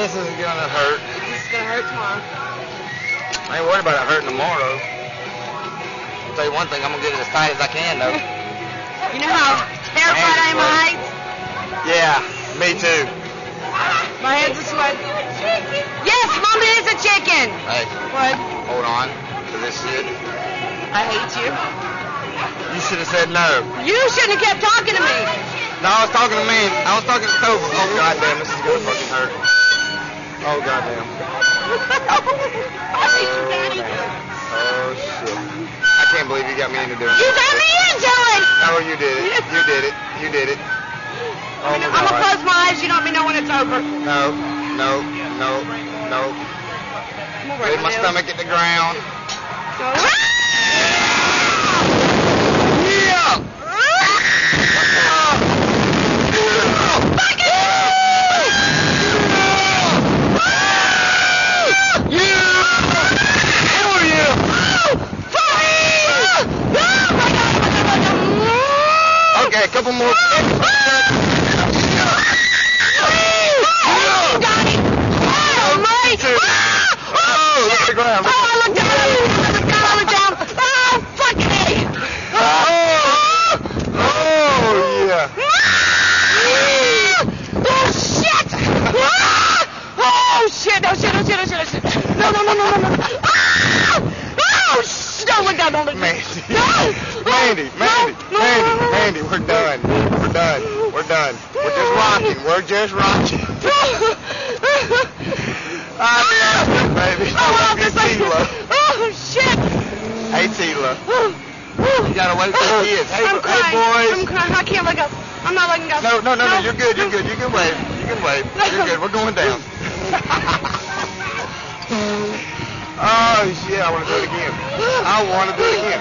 This isn't gonna hurt. It's gonna hurt tomorrow. I ain't worried about it hurting tomorrow. I'll tell you one thing, I'm gonna get it as tight as I can, though. You know how terrified I am of heights? Yeah, me too. My hands are sweating. Yes, Mommy is a chicken. Hey, What? hold on to this shit. I hate you. You should have said no. You shouldn't have kept talking to me. No, I was talking to me. I was talking to Toby. Oh, goddamn, this is gonna fucking hurt. Oh, goddamn. I hate you, Daddy. Oh, shit. I can't believe you got me into doing You this. got me into it. No, you did it. You did it. You did it. Oh, my I'm gonna God. close my eyes. You don't let me know when it's over. No, no, no, no. I'm gonna Leave my stomach at the ground. Okay, a couple more. Oh, look at the ground. Oh, I looked down. I looked down. Oh, fuck me. Oh, yeah. Oh, shit. Oh, shit. Oh, shit. Oh, shit. Oh, shit. Oh, shit. No. Oh, shit. Don't look down. Don't look down. Mandy, we're done. We're done. We're just rocking. I love you, baby. I love you, Tila. Oh, shit. Hey, Tila. You gotta wait for the kids. Hey, I'm crying. hey, boys. I'm crying. I can't let go. I'm not letting go. No, you're good. You can wave. You're good. We're going down. Oh, shit, I want to do it again. I want to do it again.